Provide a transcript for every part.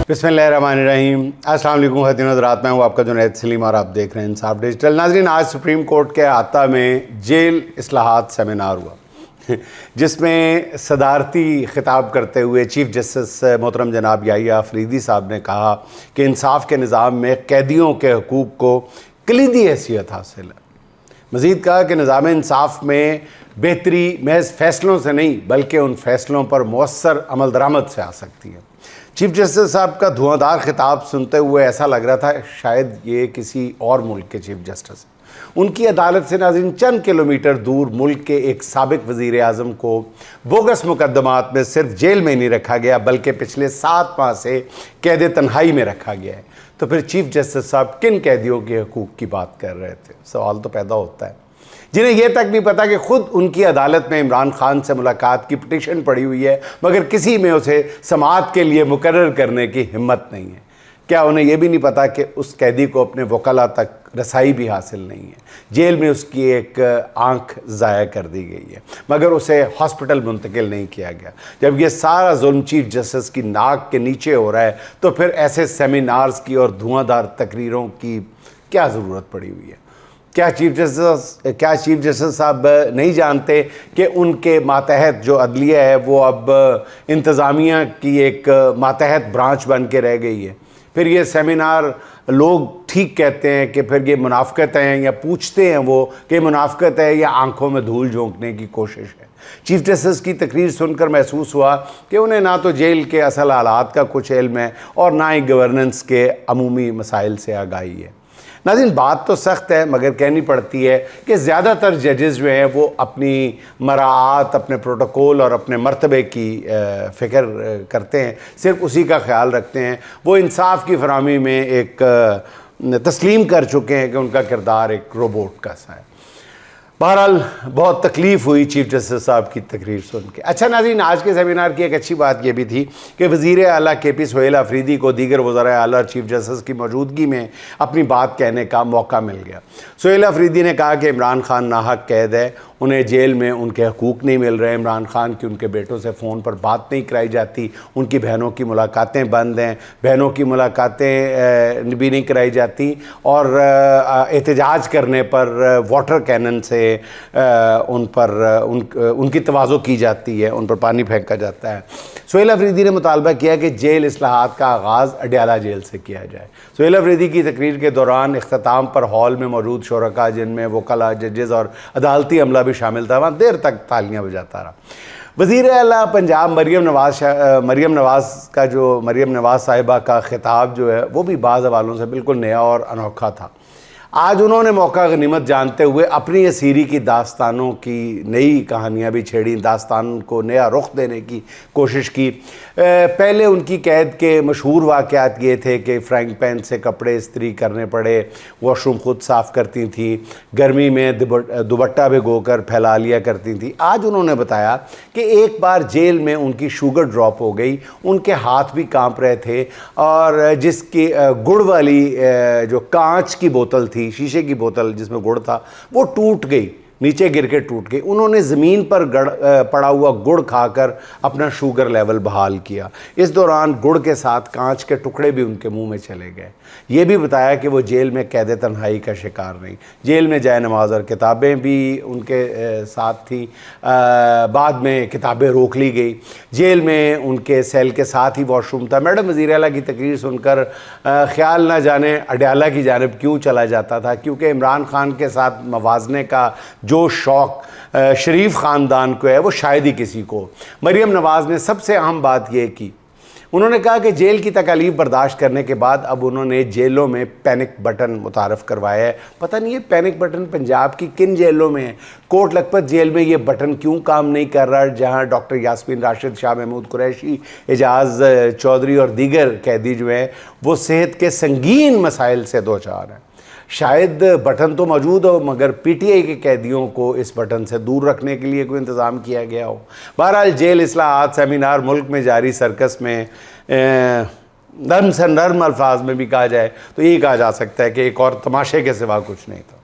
बिस्मिल्लाहिर्रहमानिर्रहीम। अस्सलाम वालेकुम ख़वातीन और हज़रात, मैं हूँ आपका जुनैद सलीम और आप देख रहे हैं इंसाफ डिजिटल। नाज़रीन, आज सुप्रीम कोर्ट के अहाता में जेल इस्लाहात सेमिनार हुआ जिसमें सदारती खिताब करते हुए चीफ जस्टिस मोहतरम जनाब याहिया अफरीदी साहब ने कहा कि इंसाफ के निज़ाम में कैदियों के हकूक़ को कलीदी हैसियत हासिल है। मज़ीद कहा कि निज़ाम इंसाफ में बेहतरी महज फ़ैसलों से नहीं बल्कि उन फ़ैसलों पर मौसर अमल दरामद से आ सकती है। चीफ जस्टिस साहब का धुआंधार खिताब सुनते हुए ऐसा लग रहा था शायद ये किसी और मुल्क के चीफ जस्टिस। उनकी अदालत से नाज़रीन चंद किलोमीटर दूर मुल्क के एक साबिक वज़ीर आज़म को बोगस मुकदमात में सिर्फ जेल में नहीं रखा गया बल्कि पिछले 7 माह से कैद तन्हाई में रखा गया है। तो फिर चीफ जस्टिस साहब किन कैदियों के हकूक़ की बात कर रहे थे? सवाल तो पैदा होता है, जिन्हें यह तक नहीं पता कि खुद उनकी अदालत में इमरान खान से मुलाकात की पिटीशन पड़ी हुई है मगर किसी में उसे समाअत के लिए मुकर्रर करने की हिम्मत नहीं है। क्या उन्हें यह भी नहीं पता कि उस कैदी को अपने वकला तक रसाई भी हासिल नहीं है? जेल में उसकी एक आंख ज़ाया कर दी गई है मगर उसे हॉस्पिटल मुंतकिल नहीं किया गया। जब यह सारा जुल्म चीफ जस्टिस की नाक के नीचे हो रहा है तो फिर ऐसे सेमिनार्स की और धुआंधार तकरीरों की क्या ज़रूरत पड़ी हुई है? क्या चीफ जस्टिस साहब नहीं जानते कि उनके मातहत जो अदलिया है वो अब इंतज़ामिया की एक मातहत ब्रांच बन के रह गई है? फिर ये सेमिनार लोग ठीक कहते हैं कि फिर ये मुनाफ़कत है या पूछते हैं वो कि मुनाफ़कत है या आंखों में धूल झोंकने की कोशिश है? चीफ जस्टिस की तकरीर सुनकर महसूस हुआ कि उन्हें ना तो जेल के असल हालात का कुछ इल्म है और ना ही गवर्नेंस के अमूमी मसाइल से आगाही है। नाज़रीन, बात तो सख्त है मगर कहनी पड़ती है कि ज़्यादातर जजेस जो हैं वो अपनी मराआत, अपने प्रोटोकॉल और अपने मर्तबे की फ़िक्र करते हैं, सिर्फ उसी का ख्याल रखते हैं। वो इंसाफ की फराहमी में एक तस्लीम कर चुके हैं कि उनका किरदार एक रोबोट का सा है। बहरहाल बहुत तकलीफ़ हुई चीफ जस्टिस साहब की तकरीर सुन के। अच्छा नाज़रीन, आज के सेमिनार की एक अच्छी बात यह भी थी कि वज़ीर आला KP सोहेल अफरीदी को दीगर वज़राए आला और चीफ जस्टिस की मौजूदगी में अपनी बात कहने का मौका मिल गया। सोहेल अफरीदी ने कहा कि इमरान खान नाहक कैद है, उन्हें जेल में उनके हकूक़ नहीं मिल रहे, इमरान खान की उनके बेटों से फ़ोन पर बात नहीं कराई जाती, उनकी बहनों की मुलाकातें बंद हैं, बहनों की मुलाकातें भी नहीं कराई जाती और एहतजाज करने पर वाटर कैनन से उनकी तवाज़ो की जाती है, उन पर पानी फेंका जाता है। सोहेल अफरीदी ने मुतालबा किया कि जेल इस्लाहात का आगाज़ अडयाला जेल से किया जाए। सोहेल अफरीदी की तकरीर के दौरान इख्तिताम पर हॉल में मौजूद शुरका, जिनमें वकला, जजेस और अदालती अमला भी शामिल था, वहाँ देर तक तालियाँ बजाता रहा। वज़ीर आला पंजाब मरीम नवाज़ साहिबा का खिताब जो है वो भी बाज़ हवालों से बिल्कुल नया और अनोखा था। आज उन्होंने मौका गनीमत जानते हुए अपनी असीरी की दास्तानों की नई कहानियाँ भी छेड़ी, दास्तान को नया रुख देने की कोशिश की। पहले उनकी कैद के मशहूर वाक़यात ये थे कि फ्राइंग पैन से कपड़े इस्त्री करने पड़े, वॉशरूम ख़ुद साफ़ करती थी, गर्मी में दुपट्टा भिगोकर फैला लिया करती थी। आज उन्होंने बताया कि एक बार जेल में उनकी शुगर ड्रॉप हो गई, उनके हाथ भी काँप रहे थे और जिसकी गुड़ वाली जो कांच की बोतल थी, शीशे की बोतल जिसमें गुड़ था, वो टूट गई, नीचे गिर के टूट गई। उन्होंने ज़मीन पर पड़ा हुआ गुड़ खाकर अपना शुगर लेवल बहाल किया। इस दौरान गुड़ के साथ कांच के टुकड़े भी उनके मुंह में चले गए। ये भी बताया कि वो जेल में कैद तन्हाई का शिकार नहीं, जेल में जाए नमाज और किताबें भी उनके साथ थी। बाद में किताबें रोक ली गई। जेल में उनके सेल के साथ ही वॉशरूम था। मैडम, वज़ीर आला की तकरीर सुनकर ख्याल ना जाने अडयाला की जानिब क्यों चला जाता था, क्योंकि इमरान खान के साथ मवाजने का जो शौक़ शरीफ ख़ानदान को है वो शायद ही किसी को। मरीम नवाज़ ने सबसे अहम बात यह की, उन्होंने कहा कि जेल की तकालीफ बर्दाश्त करने के बाद अब उन्होंने जेलों में पैनिक बटन मुतारफ़ करवाया है। पता नहीं ये पैनिक बटन पंजाब की किन जेलों में है? कोट लखपत जेल में ये बटन क्यों काम नहीं कर रहा, जहां डॉक्टर यास्मीन राशिद, शाह महमूद कुरैशी, एजाज़ चौधरी और दीगर कैदी जो हैं वो सेहत के संगीन मसाइल से दो चार हैं। शायद बटन तो मौजूद हो मगर PTI के कैदियों को इस बटन से दूर रखने के लिए कोई इंतज़ाम किया गया हो। बहरहाल जेल इस्लाहात सेमिनार मुल्क में जारी सर्कस में नर्म से नर्म अल्फाज में भी कहा जाए तो यही कहा जा सकता है कि एक और तमाशे के सिवा कुछ नहीं था।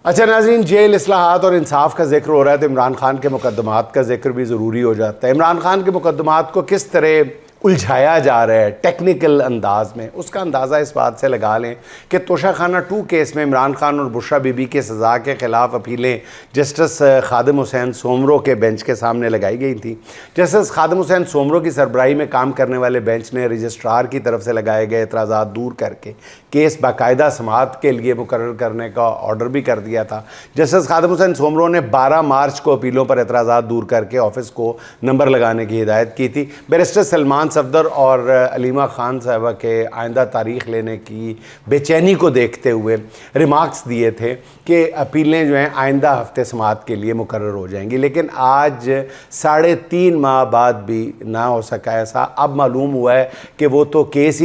अच्छा नाज़रीन, जेल इस्लाहात और इंसाफ का जिक्र हो रहा है तो इमरान खान के मुकदमात का जिक्र भी ज़रूरी हो जाता है। इमरान खान के मुकदमात को किस तरह उलझाया जा रहा है टेक्निकल अंदाज में, उसका अंदाज़ा इस बात से लगा लें कि तोशाखाना 2 केस में इमरान खान और बुशरा बीबी के सज़ा के ख़िलाफ़ अपीलें जस्टिस खादिम हुसैन सोमरो के बेंच के सामने लगाई गई थी। जस्टिस खादिम हुसैन सोमरो की सरबराही में काम करने वाले बेंच ने रजिस्ट्रार की तरफ से लगाए गए एतराज़ात दूर करके केस बाकायदा समाअत के लिए मुकर्रर करने का ऑर्डर भी कर दिया था। जस्टिस खादिम हुसैन सोमरो ने 12 मार्च को अपीलों पर एतराज़ात दूर करके ऑफिस को नंबर लगाने की हिदायत की थी। बैरिस्टर सलमान सफदर और अलीमा खान साहबा के आइंदा तारीख़ लेने की बेचैनी को देखते हुए रिमार्क्स दिए थे कि अपीलें जो हैं आइंदा हफ्ते समाअत के लिए मुकर्रर हो जाएंगी, लेकिन आज 3.5 माह बाद भी ना हो सका ऐसा। अब मालूम हुआ है कि वो तो केस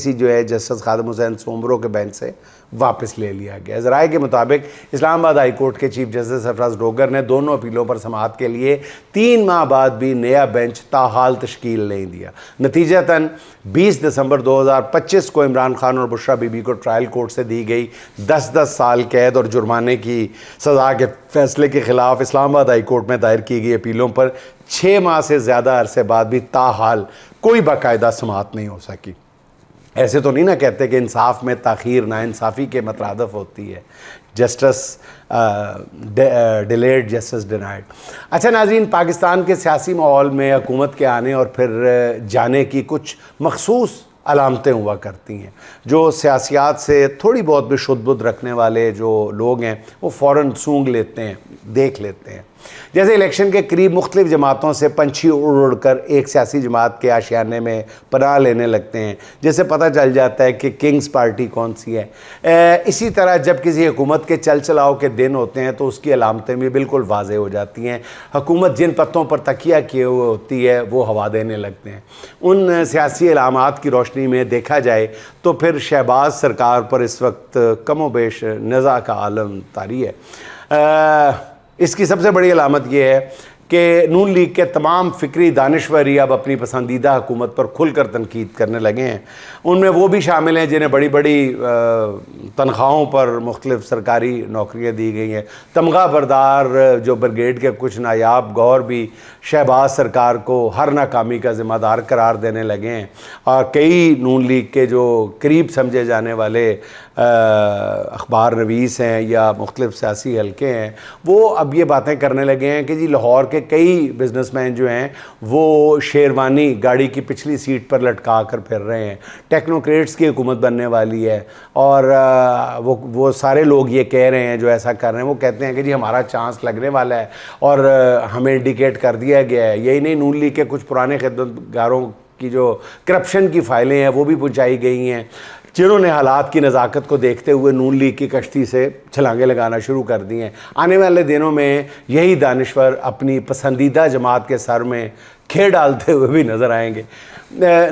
ही जो है जस्टिस खादिम हुसैन सोमरो के बेंच से वापस ले लिया गया। ज़राए के मुताबिक इस्लामाबाद हाई कोर्ट के चीफ जस्टिस सरफराज डोगर ने दोनों अपीलों पर समाअत के लिए 3 माह बाद भी नया बेंच ताहाल तश्कील नहीं दिया। नतीजतन 20 दिसंबर 2025 को इमरान खान और बुशरा बीबी को ट्रायल कोर्ट से दी गई 10-10 साल कैद और जुर्माने की सज़ा के फैसले के ख़िलाफ़ इस्लामाबाद हाई कोर्ट में दायर की गई अपीलों पर 6 माह से ज़्यादा अरसे बाद भी ताहाल कोई बाकायदा समाअत नहीं हो सकी। ऐसे तो नहीं ना कहते कि इंसाफ में ताख़ीर नाइंसाफ़ी के मतरादफ होती है। Justice delayed justice denied. अच्छा नाज़रीन, पाकिस्तान के सियासी माहौल में हुकूमत के आने और फिर जाने की कुछ मखसूस अलामतें हुआ करती हैं। जो सियासियात से थोड़ी बहुत भी शुद्ध-बुद्ध रखने वाले जो लोग हैं वो फ़ौरन सूंघ लेते हैं, देख लेते हैं। जैसे इलेक्शन के करीब मुख्तलिफ़ जमातों से पंछी उड़ उड़ कर एक सियासी जमात के आशियाने में पनाह लेने लगते हैं, जिससे पता चल जाता है कि किंग्स पार्टी कौन सी है। इसी तरह जब किसी हुकूमत के चल चलाओ के दिन होते हैं तो उसकी अलामतें भी बिल्कुल वाज़ेह हो जाती हैं। हुकूमत जिन पत्तों पर तकिया किए हुए होती है वो हवा देने लगते हैं। उन सियासी अलामात की रोशनी में देखा जाए तो फिर शहबाज सरकार पर इस वक्त कमो बेश नज़ा का आलम तारी है। इसकी सबसे बड़ी अलामत यह है कि नून लीग के तमाम फ़िक्री दानिश्वरी अब अपनी पसंदीदा हुकूमत पर खुलकर तनकीद करने लगे हैं। उनमें वो भी शामिल हैं जिन्हें बड़ी बड़ी तनख्वाहों पर मुख्तलिफ़ सरकारी नौकरियाँ दी गई हैं। तमगा बरदार जो ब्रिगेड के कुछ नायाब गौर भी शहबाज सरकार को हर नाकामी का ज़िम्मेदार करार देने लगे हैं, और कई नून लीग के जो करीब समझे जाने वाले अखबार नवीस हैं या मुख्तलिफ़ सियासी हलके हैं वो अब ये बातें करने लगे हैं कि जी लाहौर के कई बिजनेसमैन जो हैं वो शेरवानी गाड़ी की पिछली सीट पर लटका कर फिर रहे हैं। टेक्नोक्रेट्स की हुकूमत बनने वाली है, और वो सारे लोग ये कह रहे हैं जो ऐसा कर रहे हैं, वो कहते हैं कि जी हमारा चांस लगने वाला है और हमें इंडिकेट कर दिया गया है। यही नहीं, नून लीग के कुछ पुराने खिदमतगारों की जो करप्शन की फ़ाइलें हैं वो भी पहुँचाई गई हैं, जिन्होंने हालात की नज़ाकत को देखते हुए नून लीग की कश्ती से छलांगे लगाना शुरू कर दी हैं। आने वाले दिनों में यही दानिश्वर अपनी पसंदीदा जमात के सर में खेल डालते हुए भी नज़र आएंगे।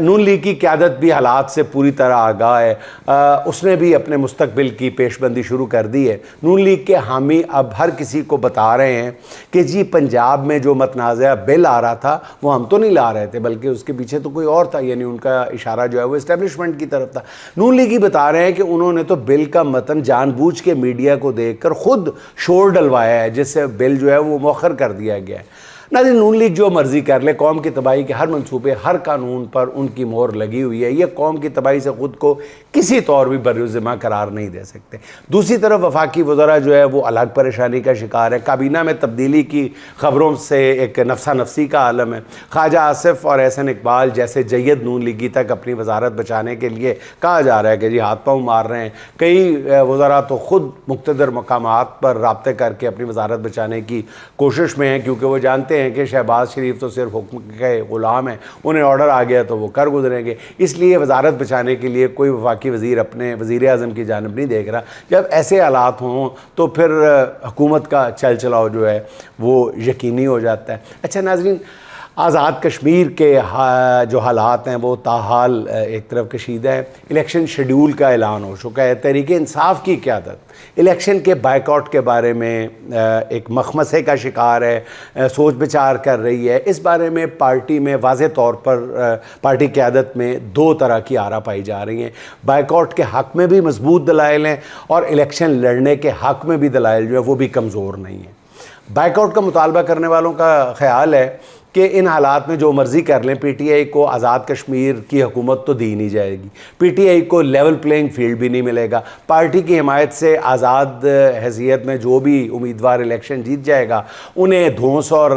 नून लीग की क़यादत भी हालात से पूरी तरह आगाह है। उसने भी अपने मुस्तकबिल की पेशबंदी शुरू कर दी है। नून लीग के हामी अब हर किसी को बता रहे हैं कि जी पंजाब में जो मतनाज़ा बिल आ रहा था वो हम तो नहीं ला रहे थे, बल्कि उसके पीछे तो कोई और था, यानी उनका इशारा जो है वो इस्टेब्लिशमेंट की तरफ था। नून लीग ही बता रहे हैं कि उन्होंने तो बिल का मतन जानबूझ के मीडिया को देखकर खुद शोर डलवाया है, जिससे बिल जो है वो मौखर कर दिया गया है। नाज़रीन, नून लीग जो मर्ज़ी कर ले, कौम की तबाही के हर मंसूबे, हर कानून पर उनकी मोहर लगी हुई है। ये कौम की तबाही से ख़ुद को किसी तौर भी बर्ज़िम्मा करार नहीं दे सकते। दूसरी तरफ वफाकी वज़रा जो है वो अलग परेशानी का शिकार है। काबीना में तब्दीली की ख़बरों से एक नफसा नफसी का आलम है। ख्वाजा आसिफ और एहसन इकबाल जैसे जय्यद नून लीगी तक अपनी वजारत बचाने के लिए कहा जा रहा है कि जी हाथ पाँव मार रहे हैं। कई वज़रा तो ख़ुद मुक़्तदर मकामात पर राब्ते करके अपनी वजारत बचाने की कोशिश में हैं, क्योंकि वो जानते हैं कि शहबाज शरीफ तो सिर्फ हुक्म के ग़ुलाम हैं, उन्हें ऑर्डर आ गया तो वो कर गुजरेंगे। इसलिए वजारत बचाने के लिए कोई वफाकी वज़ीर अपने वज़ीर आज़म की जानिब नहीं देख रहा। जब ऐसे हालात हों तो फिर हुकूमत का चल चलाओ जो है वो यकीनी हो जाता है। अच्छा नाज़रीन, आज़ाद कश्मीर के जो हालात हैं वो ताहाल एक तरफ कशीदा है। इलेक्शन शेड्यूल का ऐलान हो चुका है। तहरीक इंसाफ की क़यादत इलेक्शन के बायकॉट के बारे में एक मखमसे का शिकार है, सोच विचार कर रही है। इस बारे में पार्टी में वाज़े तौर पर पार्टी क़यादत में दो तरह की आरा पाई जा रही हैं। बायकॉट के हक़ में भी मजबूत दलाइल हैं और इलेक्शन लड़ने के हक़ में भी दलाइल जो है वो भी कमज़ोर नहीं है। बायकॉट का मुतालबा करने वालों का ख्याल है कि इन हालात में जो मर्ज़ी कर लें, पीटीआई को आज़ाद कश्मीर की हुकूमत तो दी नहीं जाएगी, पीटीआई को लेवल प्लेइंग फील्ड भी नहीं मिलेगा। पार्टी की हिमायत से आज़ाद हैसियत में जो भी उम्मीदवार इलेक्शन जीत जाएगा उन्हें धौंस और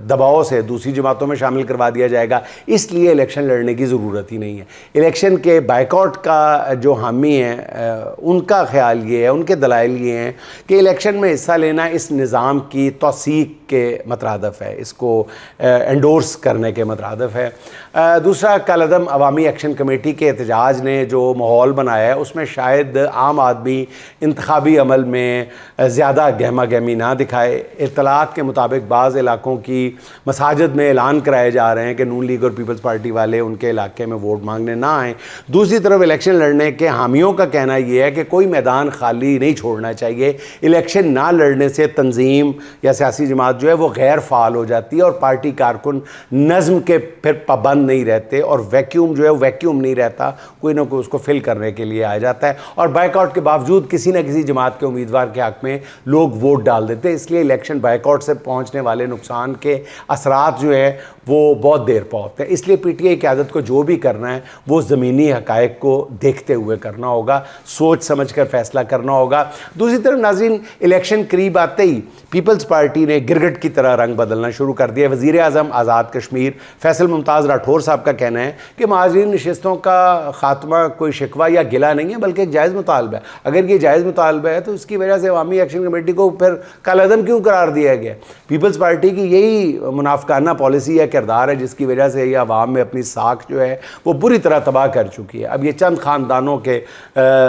दबाव से दूसरी जमातों में शामिल करवा दिया जाएगा। इसलिए इलेक्शन लड़ने की ज़रूरत ही नहीं है। इलेक्शन के बाइकआउट का जो हामी है उनका ख्याल ये है, उनके दलाइल ये हैं कि इलेक्शन में हिस्सा लेना इस निज़ाम की तौसीक के मतरादफ़ है, इसको एंडोर्स करने के मतरादफ़ है। दूसरा, कलअदम अवामी एक्शन कमेटी के एहतजाज ने जो माहौल बनाया है उसमें शायद आम आदमी इंतखाबी अमल में ज़्यादा गहमा गहमी ना दिखाए। इत्तलात के मुताबिक बाज़ इलाकों की मसाजिद में ऐलान कराए जा रहे हैं कि नून लीग और पीपल्स पार्टी वाले उनके इलाके में वोट मांगने ना आएँ। दूसरी तरफ इलेक्शन लड़ने के हामियों का कहना यह है कि कोई मैदान खाली नहीं छोड़ना चाहिए। इलेक्शन ना लड़ने से तंजीम या सियासी जमात जो है वो गैर फ़ाल हो जाती है और पार्टी कारकुन नज़्म के फिर पाबंद नहीं रहते और वैक्यूम जो है वैक्यूम नहीं रहता, कोई ना कोई उसको फिल करने के लिए आ जाता है और बाइकआउट के बावजूद किसी न किसी जमात के उम्मीदवार के हक़ में लोग वोट डाल देते हैं। इसलिए इलेक्शन बाइकआउट से पहुँचने वाले नुकसान के असरात जो है वो बहुत देर पा होते हैं। इसलिए पीटीआई क़यादत को जो भी करना है वो ज़मीनी हक़ाइक़ को देखते हुए करना होगा, सोच समझ कर फैसला करना होगा। दूसरी तरफ नाज़रीन, इलेक्शन करीब आते ही पीपल्स पार्टी ने गिरगिट की तरह रंग बदलना शुरू कर दिया। वज़ीर आज़म आज़ाद कश्मीर फैसल मुमताज़ राठौर साहब का कहना है कि महाजरीन नशिस्तों का ख़ात्मा कोई शिकवा या गिला नहीं है बल्कि एक जायज़ मुतालबा है। अगर ये जायज़ मुतालबा है तो इसकी वजह से अवामी एक्शन कमेटी को फिर कलअदम क्यों करार दिया गया? पीपल्स पार्टी की यही मुनाफिकाना पॉलिसी या किरदार है जिसकी वजह से ये अवाम में अपनी साख जो है वो बुरी तरह तबाह कर चुकी है। अब ये चंद ख़ानदानों के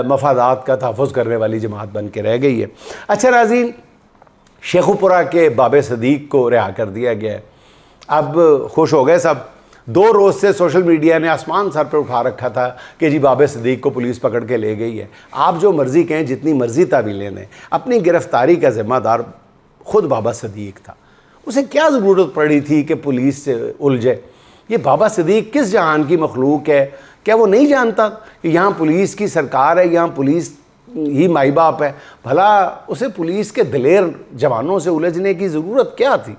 मफादात का तहफ़्फ़ुज़ करने वाली जमात बन के रह गई है। अच्छा नाज़रीन, शेखुपुरा के बाबे सदीक को रिहा कर दिया गया है। अब खुश हो गए सब। 2 रोज़ से सोशल मीडिया ने आसमान सर पर उठा रखा था कि जी बाबे सदीक को पुलिस पकड़ के ले गई है। आप जो मर्ज़ी कहें, जितनी मर्ज़ी तावीलें दें, अपनी गिरफ़्तारी का ज़िम्मेदार ख़ुद बाबा सदीक था। उसे क्या ज़रूरत पड़ी थी कि पुलिस से उलझे? ये बाबा सदीक किस जहान की मखलूक है? क्या वो नहीं जानता कि यहाँ पुलिस की सरकार है, यहाँ पुलिस ही माई बाप है? भला उसे पुलिस के दिलेर जवानों से उलझने की ज़रूरत क्या थी?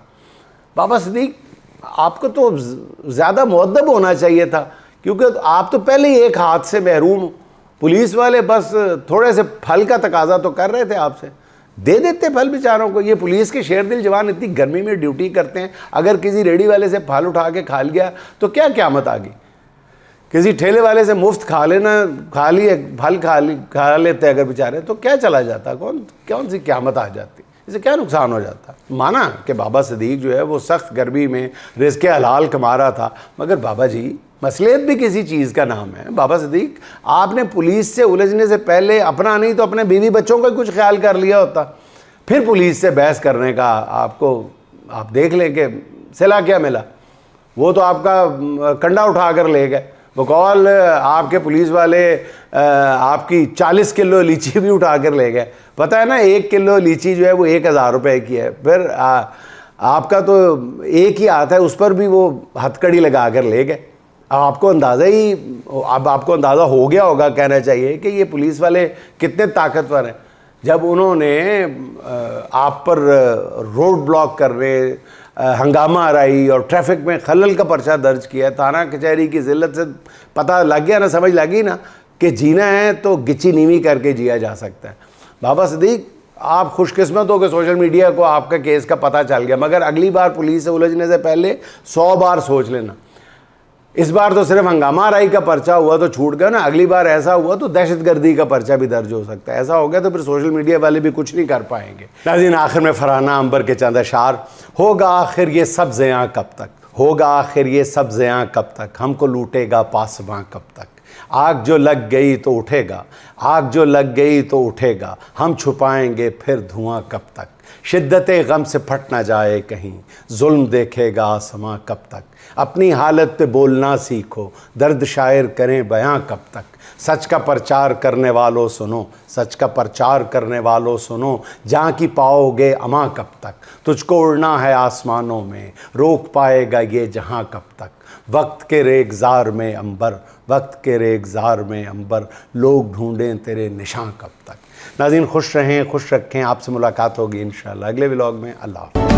बाबा सदीक, आपको तो ज़्यादा मुअद्दब होना चाहिए था, क्योंकि आप तो पहले ही एक हाथ से महरूम हो। पुलिस वाले बस थोड़े से फल का तकाजा तो कर रहे थे आपसे, दे देते फल बेचारों को। ये पुलिस के शेर दिल जवान इतनी गर्मी में ड्यूटी करते हैं, अगर किसी रेडी वाले से फल उठा के खा लिया तो क्या क़यामत आ गई? किसी ठेले वाले से मुफ्त खा लेना, खा लिए फल खा लेते अगर बेचारे, तो क्या चला जाता? कौन सी क़यामत आ जाती? इससे क्या नुकसान हो जाता? माना कि बाबा सदीक जो है वो सख्त गर्मी में रिज़्क़े हलाल कमा रहा था, मगर बाबा जी, मसलियत भी किसी चीज़ का नाम है। बाबा सदीक, आपने पुलिस से उलझने से पहले अपना नहीं तो अपने बीवी बच्चों का कुछ ख्याल कर लिया होता। फिर पुलिस से बहस करने का आप देख लें कि सिला क्या मिला। वो तो आपका कंडा उठा कर ले गए। बकौल आपके पुलिस वाले आपकी 40 किलो लीची भी उठा कर ले गए। पता है ना, 1 किलो लीची जो है वो 1000 रुपये की है। फिर आपका तो एक ही हाथ है, उस पर भी वो हथकड़ी लगा कर ले गए। अब आपको अंदाज़ा हो गया होगा, कहना चाहिए, कि ये पुलिस वाले कितने ताकतवर हैं। जब उन्होंने आप पर रोड ब्लॉक करने, हंगामा आराई और ट्रैफिक में खलल का पर्चा दर्ज किया, थाना कचहरी की ज़िल्लत से पता लग गया ना, समझ लगी ना कि जीना है तो गिच्ची नीवी करके जिया जा सकता है। बाबा सदीक, आप खुशकिस्मत हो कि सोशल मीडिया को आपका केस का पता चल गया, मगर अगली बार पुलिस से उलझने से पहले 100 बार सोच लेना। इस बार तो सिर्फ हंगामा आराई का पर्चा हुआ तो छूट गया ना, अगली बार ऐसा हुआ तो दहशतगर्दी का पर्चा भी दर्ज हो सकता है। ऐसा हो गया तो फिर सोशल मीडिया वाले भी कुछ नहीं कर पाएंगे। नाज़रीन, आखिर में फरहाना अंबर के चंद अशार। होगा आखिर ये सब ज़ियां कब तक, होगा आखिर ये सब ज़ियां कब तक, हमको लूटेगा पासबां कब तक। आग जो लग गई तो उठेगा, आग जो लग गई तो उठेगा, हम छुपाएंगे फिर धुआं कब तक। शिद्दत गम से फट ना जाए कहीं, जुल्म देखेगा आसमां कब तक। अपनी हालत पे बोलना सीखो, दर्द शायर करें बयां कब तक। सच का प्रचार करने वालों सुनो, सच का प्रचार करने वालों सुनो, जहाँ की पाओगे अमा कब तक। तुझको उड़ना है आसमानों में, रोक पाएगा ये जहाँ कब तक। वक्त के रेगज़ार में अंबर, वक्त के रेगज़ार में अंबर, लोग ढूंढें तेरे निशान कब तक। नाज़रीन, खुश रहें, खुश रखें। आपसे मुलाकात होगी इंशाअल्लाह अगले व्लॉग में। अल्लाह।